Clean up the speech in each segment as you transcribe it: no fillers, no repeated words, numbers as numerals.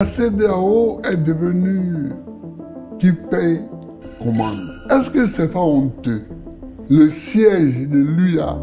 La CEDEAO est devenue qui paye commande. Est-ce que c'est pas honteux? Le siège de l'UA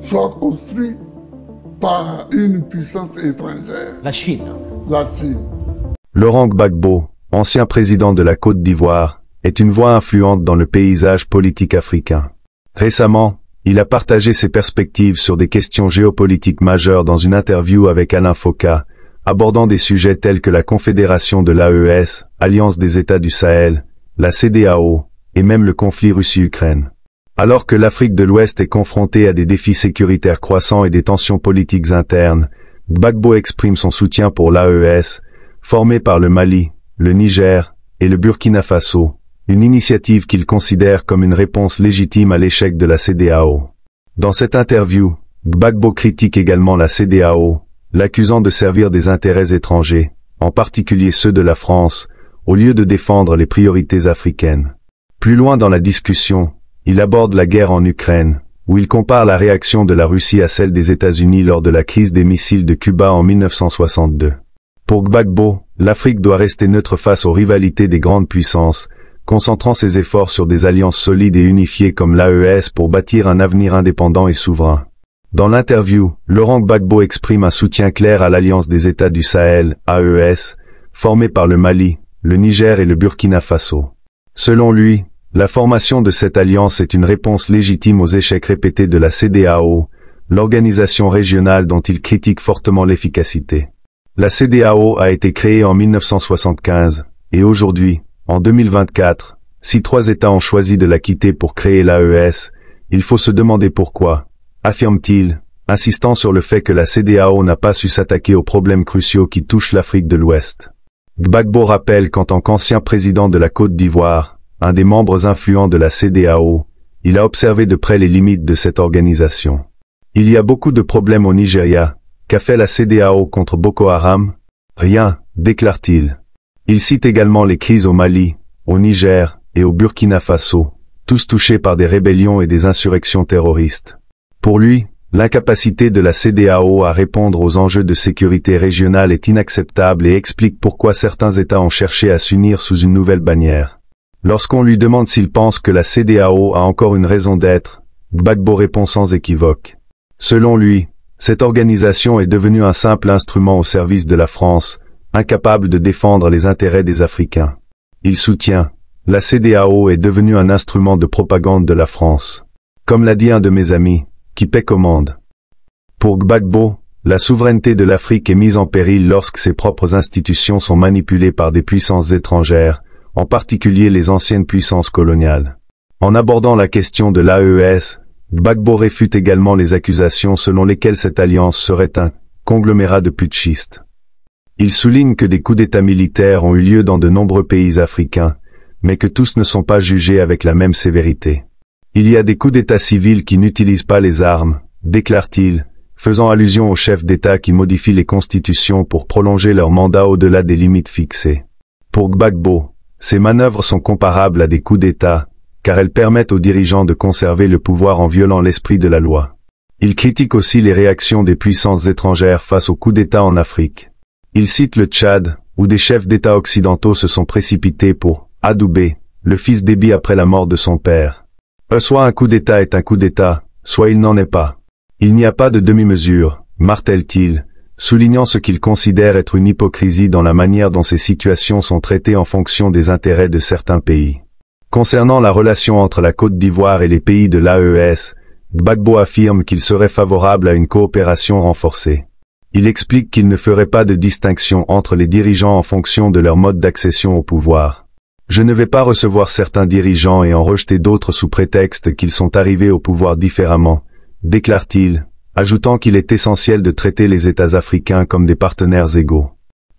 soit construit par une puissance étrangère. La Chine. La Chine. Laurent Gbagbo, ancien président de la Côte d'Ivoire, est une voix influente dans le paysage politique africain. Récemment, il a partagé ses perspectives sur des questions géopolitiques majeures dans une interview avec Alain Foka, abordant des sujets tels que la Confédération de l'AES, Alliance des États du Sahel, la CEDEAO, et même le conflit Russie-Ukraine. Alors que l'Afrique de l'Ouest est confrontée à des défis sécuritaires croissants et des tensions politiques internes, Gbagbo exprime son soutien pour l'AES, formée par le Mali, le Niger et le Burkina Faso, une initiative qu'il considère comme une réponse légitime à l'échec de la CEDEAO. Dans cette interview, Gbagbo critique également la CEDEAO, l'accusant de servir des intérêts étrangers, en particulier ceux de la France, au lieu de défendre les priorités africaines. Plus loin dans la discussion, il aborde la guerre en Ukraine, où il compare la réaction de la Russie à celle des États-Unis lors de la crise des missiles de Cuba en 1962. Pour Gbagbo, l'Afrique doit rester neutre face aux rivalités des grandes puissances, concentrant ses efforts sur des alliances solides et unifiées comme l'AES pour bâtir un avenir indépendant et souverain. Dans l'interview, Laurent Gbagbo exprime un soutien clair à l'Alliance des États du Sahel, AES, formée par le Mali, le Niger et le Burkina Faso. Selon lui, la formation de cette alliance est une réponse légitime aux échecs répétés de la CEDEAO, l'organisation régionale dont il critique fortement l'efficacité. La CEDEAO a été créée en 1975, et aujourd'hui, en 2024, si 3 États ont choisi de la quitter pour créer l'AES, il faut se demander pourquoi, affirme-t-il, insistant sur le fait que la CEDEAO n'a pas su s'attaquer aux problèmes cruciaux qui touchent l'Afrique de l'Ouest. Gbagbo rappelle qu'en tant qu'ancien président de la Côte d'Ivoire, un des membres influents de la CEDEAO, il a observé de près les limites de cette organisation. Il y a beaucoup de problèmes au Nigeria. Qu'a fait la CEDEAO contre Boko Haram? Rien, déclare-t-il. Il cite également les crises au Mali, au Niger et au Burkina Faso, tous touchés par des rébellions et des insurrections terroristes. Pour lui, l'incapacité de la CEDEAO à répondre aux enjeux de sécurité régionale est inacceptable et explique pourquoi certains États ont cherché à s'unir sous une nouvelle bannière. Lorsqu'on lui demande s'il pense que la CEDEAO a encore une raison d'être, Gbagbo répond sans équivoque. Selon lui, cette organisation est devenue un simple instrument au service de la France, incapable de défendre les intérêts des Africains. Il soutient, la CEDEAO est devenue un instrument de propagande de la France. Comme l'a dit un de mes amis, qui paie commande. Pour Gbagbo, la souveraineté de l'Afrique est mise en péril lorsque ses propres institutions sont manipulées par des puissances étrangères, en particulier les anciennes puissances coloniales. En abordant la question de l'AES, Gbagbo réfute également les accusations selon lesquelles cette alliance serait un conglomérat de putschistes. Il souligne que des coups d'État militaires ont eu lieu dans de nombreux pays africains, mais que tous ne sont pas jugés avec la même sévérité. Il y a des coups d'État civils qui n'utilisent pas les armes, déclare-t-il, faisant allusion aux chefs d'État qui modifient les constitutions pour prolonger leur mandat au-delà des limites fixées. Pour Gbagbo, ces manœuvres sont comparables à des coups d'État, car elles permettent aux dirigeants de conserver le pouvoir en violant l'esprit de la loi. Il critique aussi les réactions des puissances étrangères face aux coups d'État en Afrique. Il cite le Tchad, où des chefs d'État occidentaux se sont précipités pour adouber le fils d'Ébi après la mort de son père. Soit un coup d'État est un coup d'État, soit il n'en est pas. Il n'y a pas de demi-mesure, martèle-t-il, soulignant ce qu'il considère être une hypocrisie dans la manière dont ces situations sont traitées en fonction des intérêts de certains pays. Concernant la relation entre la Côte d'Ivoire et les pays de l'AES, Gbagbo affirme qu'il serait favorable à une coopération renforcée. Il explique qu'il ne ferait pas de distinction entre les dirigeants en fonction de leur mode d'accession au pouvoir. Je ne vais pas recevoir certains dirigeants et en rejeter d'autres sous prétexte qu'ils sont arrivés au pouvoir différemment, déclare-t-il, ajoutant qu'il est essentiel de traiter les États africains comme des partenaires égaux.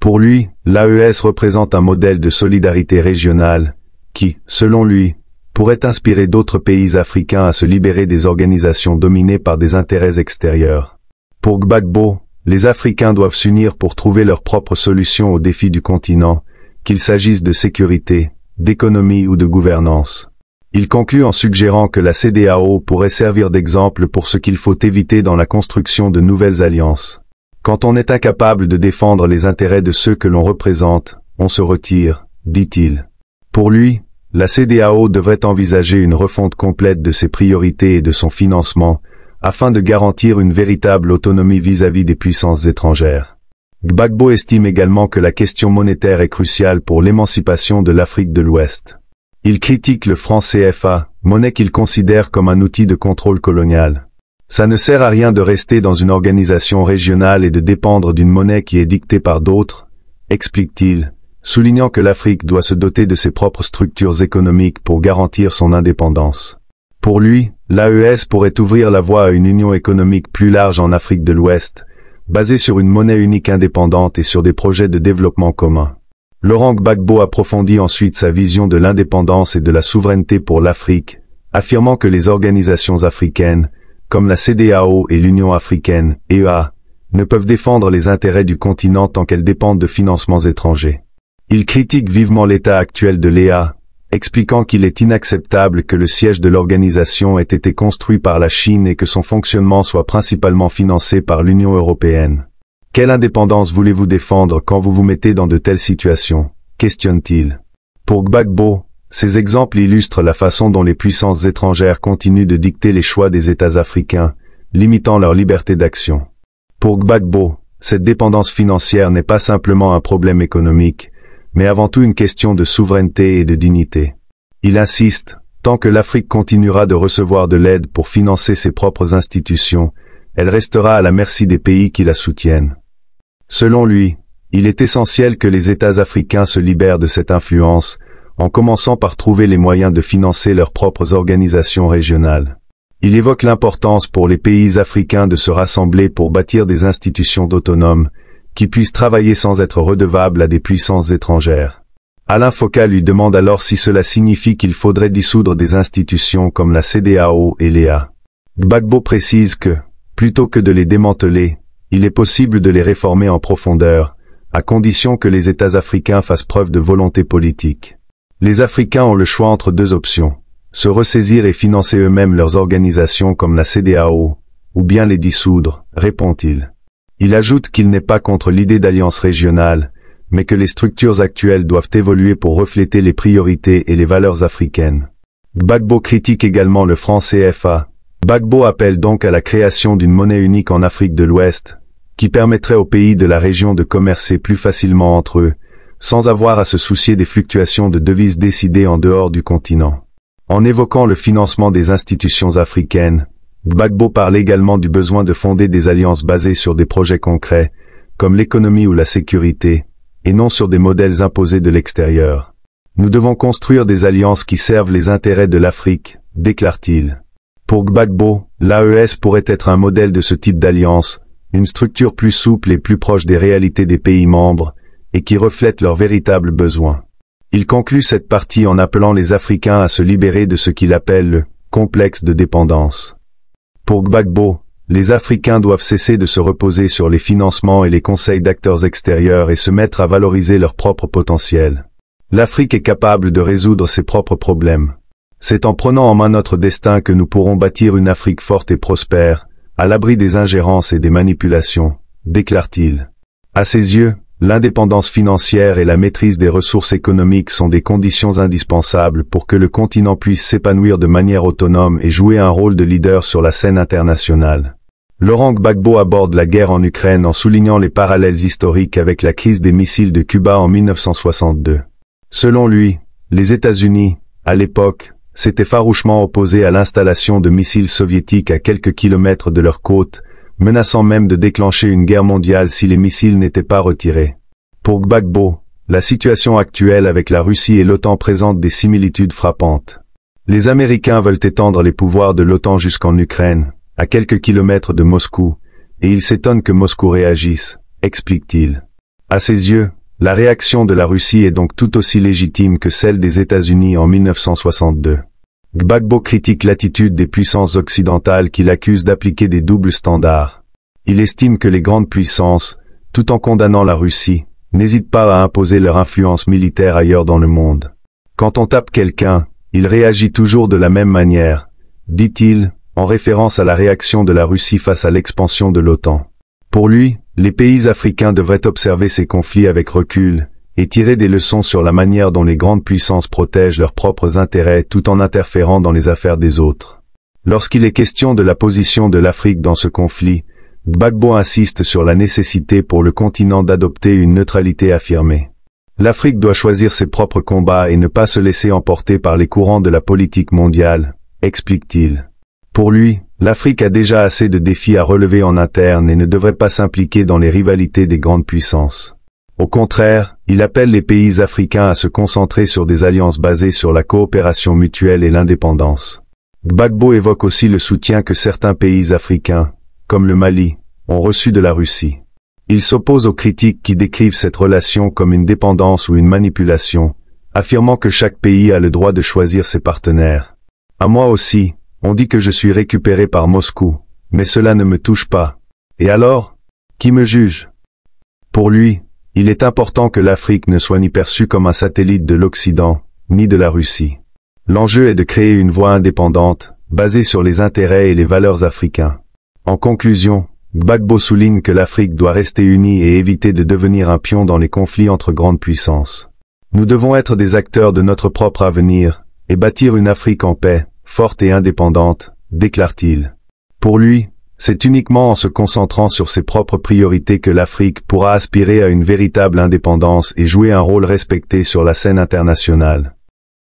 Pour lui, l'AES représente un modèle de solidarité régionale, qui, selon lui, pourrait inspirer d'autres pays africains à se libérer des organisations dominées par des intérêts extérieurs. Pour Gbagbo, les Africains doivent s'unir pour trouver leurs propres solutions aux défis du continent, qu'il s'agisse de sécurité, d'économie ou de gouvernance. Il conclut en suggérant que la CEDEAO pourrait servir d'exemple pour ce qu'il faut éviter dans la construction de nouvelles alliances. Quand on est incapable de défendre les intérêts de ceux que l'on représente, on se retire, dit-il. Pour lui, la CEDEAO devrait envisager une refonte complète de ses priorités et de son financement, afin de garantir une véritable autonomie vis-à-vis des puissances étrangères. Gbagbo estime également que la question monétaire est cruciale pour l'émancipation de l'Afrique de l'Ouest. Il critique le franc CFA, monnaie qu'il considère comme un outil de contrôle colonial. Ça ne sert à rien de rester dans une organisation régionale et de dépendre d'une monnaie qui est dictée par d'autres, explique-t-il, soulignant que l'Afrique doit se doter de ses propres structures économiques pour garantir son indépendance. Pour lui, l'AES pourrait ouvrir la voie à une union économique plus large en Afrique de l'Ouest, basée sur une monnaie unique indépendante et sur des projets de développement communs. Laurent Gbagbo approfondit ensuite sa vision de l'indépendance et de la souveraineté pour l'Afrique, affirmant que les organisations africaines, comme la CEDEAO et l'Union africaine, EA, ne peuvent défendre les intérêts du continent tant qu'elles dépendent de financements étrangers. Il critique vivement l'état actuel de l'EA, expliquant qu'il est inacceptable que le siège de l'organisation ait été construit par la Chine et que son fonctionnement soit principalement financé par l'Union européenne. Quelle indépendance voulez-vous défendre quand vous vous mettez dans de telles situations? Questionne-t-il. Pour Gbagbo, ces exemples illustrent la façon dont les puissances étrangères continuent de dicter les choix des États africains, limitant leur liberté d'action. Pour Gbagbo, cette dépendance financière n'est pas simplement un problème économique, mais avant tout une question de souveraineté et de dignité. Il insiste, tant que l'Afrique continuera de recevoir de l'aide pour financer ses propres institutions, elle restera à la merci des pays qui la soutiennent. Selon lui, il est essentiel que les États africains se libèrent de cette influence, en commençant par trouver les moyens de financer leurs propres organisations régionales. Il évoque l'importance pour les pays africains de se rassembler pour bâtir des institutions autonomes, qui puissent travailler sans être redevables à des puissances étrangères. Alain Foka lui demande alors si cela signifie qu'il faudrait dissoudre des institutions comme la CEDEAO et l'EA. Gbagbo précise que, plutôt que de les démanteler, il est possible de les réformer en profondeur, à condition que les États africains fassent preuve de volonté politique. Les Africains ont le choix entre deux options, se ressaisir et financer eux-mêmes leurs organisations comme la CEDEAO, ou bien les dissoudre, répond-il. Il ajoute qu'il n'est pas contre l'idée d'alliance régionale, mais que les structures actuelles doivent évoluer pour refléter les priorités et les valeurs africaines. Gbagbo critique également le franc CFA. Gbagbo appelle donc à la création d'une monnaie unique en Afrique de l'Ouest, qui permettrait aux pays de la région de commercer plus facilement entre eux, sans avoir à se soucier des fluctuations de devises décidées en dehors du continent. En évoquant le financement des institutions africaines, Gbagbo parle également du besoin de fonder des alliances basées sur des projets concrets, comme l'économie ou la sécurité, et non sur des modèles imposés de l'extérieur. Nous devons construire des alliances qui servent les intérêts de l'Afrique, déclare-t-il. Pour Gbagbo, l'AES pourrait être un modèle de ce type d'alliance, une structure plus souple et plus proche des réalités des pays membres, et qui reflète leurs véritables besoins. Il conclut cette partie en appelant les Africains à se libérer de ce qu'il appelle le complexe de dépendance. Pour Gbagbo, les Africains doivent cesser de se reposer sur les financements et les conseils d'acteurs extérieurs et se mettre à valoriser leur propre potentiel. L'Afrique est capable de résoudre ses propres problèmes. C'est en prenant en main notre destin que nous pourrons bâtir une Afrique forte et prospère, à l'abri des ingérences et des manipulations, déclare-t-il. À ses yeux, l'indépendance financière et la maîtrise des ressources économiques sont des conditions indispensables pour que le continent puisse s'épanouir de manière autonome et jouer un rôle de leader sur la scène internationale. Laurent Gbagbo aborde la guerre en Ukraine en soulignant les parallèles historiques avec la crise des missiles de Cuba en 1962. Selon lui, les États-Unis, à l'époque, s'étaient farouchement opposés à l'installation de missiles soviétiques à quelques kilomètres de leurs côtes, menaçant même de déclencher une guerre mondiale si les missiles n'étaient pas retirés. Pour Gbagbo, la situation actuelle avec la Russie et l'OTAN présente des similitudes frappantes. Les Américains veulent étendre les pouvoirs de l'OTAN jusqu'en Ukraine, à quelques kilomètres de Moscou, et ils s'étonnent que Moscou réagisse, explique-t-il. À ses yeux, la réaction de la Russie est donc tout aussi légitime que celle des États-Unis en 1962. Gbagbo critique l'attitude des puissances occidentales qui l'accusent d'appliquer des doubles standards. Il estime que les grandes puissances, tout en condamnant la Russie, n'hésitent pas à imposer leur influence militaire ailleurs dans le monde. Quand on tape quelqu'un, il réagit toujours de la même manière, dit-il, en référence à la réaction de la Russie face à l'expansion de l'OTAN. Pour lui, Les pays africains devraient observer ces conflits avec recul, et tirer des leçons sur la manière dont les grandes puissances protègent leurs propres intérêts tout en interférant dans les affaires des autres. Lorsqu'il est question de la position de l'Afrique dans ce conflit, Gbagbo insiste sur la nécessité pour le continent d'adopter une neutralité affirmée. L'Afrique doit choisir ses propres combats et ne pas se laisser emporter par les courants de la politique mondiale, explique-t-il. Pour lui, l'Afrique a déjà assez de défis à relever en interne et ne devrait pas s'impliquer dans les rivalités des grandes puissances. Au contraire, il appelle les pays africains à se concentrer sur des alliances basées sur la coopération mutuelle et l'indépendance. Gbagbo évoque aussi le soutien que certains pays africains, comme le Mali, ont reçu de la Russie. Il s'oppose aux critiques qui décrivent cette relation comme une dépendance ou une manipulation, affirmant que chaque pays a le droit de choisir ses partenaires. À moi aussi, on dit que je suis récupéré par Moscou, mais cela ne me touche pas. Et alors, qui me juge? Pour lui, il est important que l'Afrique ne soit ni perçue comme un satellite de l'Occident, ni de la Russie. L'enjeu est de créer une voie indépendante, basée sur les intérêts et les valeurs africains. En conclusion, Gbagbo souligne que l'Afrique doit rester unie et éviter de devenir un pion dans les conflits entre grandes puissances. Nous devons être des acteurs de notre propre avenir, et bâtir une Afrique en paix, forte et indépendante, déclare-t-il. Pour lui, c'est uniquement en se concentrant sur ses propres priorités que l'Afrique pourra aspirer à une véritable indépendance et jouer un rôle respecté sur la scène internationale.